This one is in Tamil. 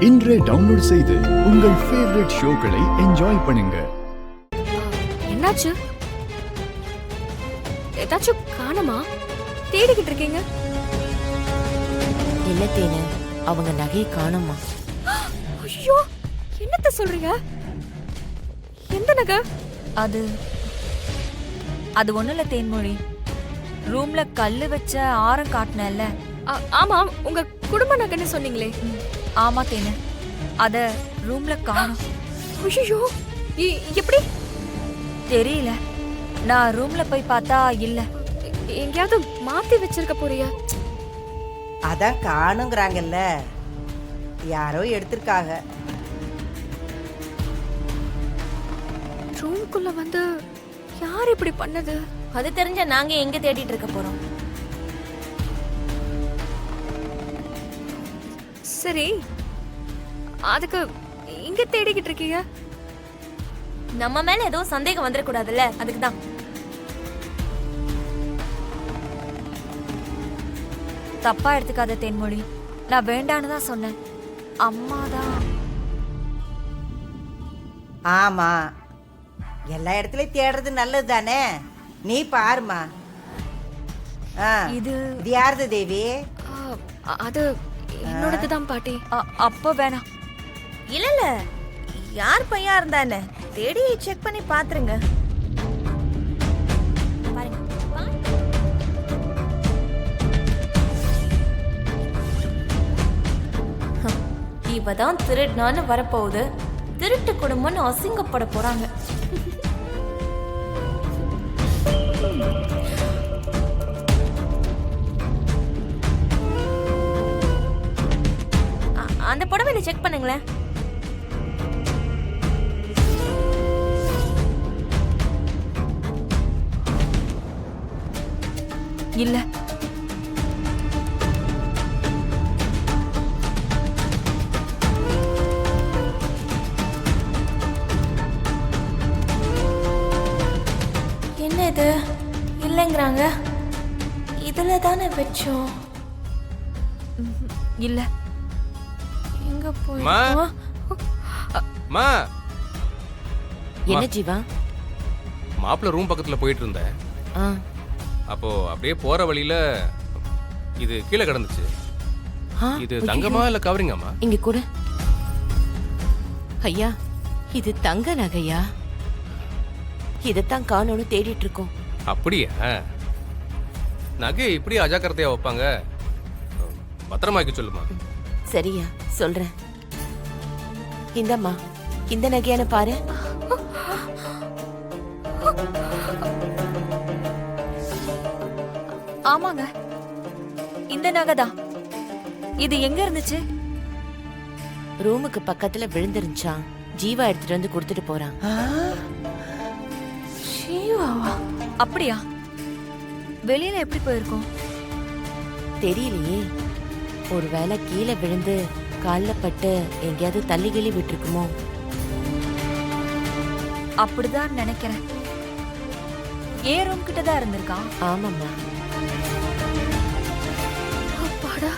இன்றே டவுன்லோட் செய்து உங்கள் ஃபேவரட் ஷோக்களை என்ஜாய் பண்ணுங்க. என்னாச்சு? ஏதாச்சும் காணுமா? தேடிக்கிட்டு இருக்கீங்க? என்ன தேனு, அவங்க நகையை காணுமா? ஐயோ, என்னத்த சொல்றீங்க? எந்த நகை? அது ஒண்ணும் இல்ல தேன்மொழி. ரூம்ல கல்லு வச்ச ஆரம் காட்டினல்ல. ஆமா, உங்க குடும்ப நகைன்னு சொன்னீங்களே. ஆமா தேனு, அத ரூம்ல காணோம். ஐயோ, எப்படி? தெரியல, நான் ரூம்ல போய் பார்த்தா இல்ல. எங்கயாவது மாத்தி வச்சிருக்க போறியா? அதான் காணுங்கிறாங்கல்ல, யாரோ எடுத்திருக்காங்க. ரூம்குள்ள வந்து யார் இப்படி பண்ணது? அது தெரிஞ்ச நாங்க எங்க தேடிட்டு இருக்க போறோம்? சரி, அதுக்கு இங்க தேடிக்கிட்டு இருக்கீங்க? நம்ம மேல ஏதோ சந்தேகம் வந்துடக்கூடாதுல்ல, அதுக்குதான். தப்பா எடுத்துக்காத தேன்மொழி, நான் வேண்டான்னு தான் சொன்னேன். அம்மாதான். ஆமா, எல்லா இடத்துலயும் தேடுறது நல்லது தானே. நீ பாருமா. இது யாருது தேவி? அது என்னோடதுதான் பாட்டி. அப்ப வேணாம். இல்ல, யார் பையா இருந்தானே தேடி செக் பண்ணி பாத்துருங்க. இவதான் திருடுனான்னு வரப்போகுது. திருட்டு குடும்பம்னு அசிங்கப்பட போறாங்க. அந்த புடவையில செக் பண்ணுங்களேன். இல்ல, என்ன இது இல்லைங்கிறாங்க? இதுல தானே வச்சோம். இல்ல. எங்க போய்? என்ன ஜீவா? மாப்பிள்ள ரூம் பக்கத்துல போயிட்டு இருந்தேன். அப்போ அப்படியே போற வழியில இது கீழே கிடந்துச்சு. இது தங்கமா இல்ல கவரிங்காமா? இங்க கூட. ஐயா, இது தங்க நகையா? இதத்தான் காணோன்னு தேடிட்டு இருக்கோம். அப்படியா? நகை இப்படி அஜாக்கிரதையா வைப்பாங்க? பத்திரமாக்கி சொல்லுமா. சரியா, சொல்றேன். இந்தம்மா, இந்த நகையான பாரு. ஆமாங்க, இந்த நகைதான். இது எங்க இருந்துச்சு? ரூமுக்கு பக்கத்துல விழுந்துருந்துச்சான். ஜீவா எடுத்துட்டு வந்து கொடுத்துட்டு போறான். அப்படியா? வெளியில எப்படி போயிருக்கோம்? தெரியலையே, ஒருவேளை கீழே விழுந்து காலில் பட்டு எங்கேயாவது தள்ளி கிள்ளி விட்டுருக்குமோ? அப்படிதான் நினைக்கிறேன். ரூம் கிட்ட தான் இருந்திருக்கான். ஆமாம்மா. அப்பாடா,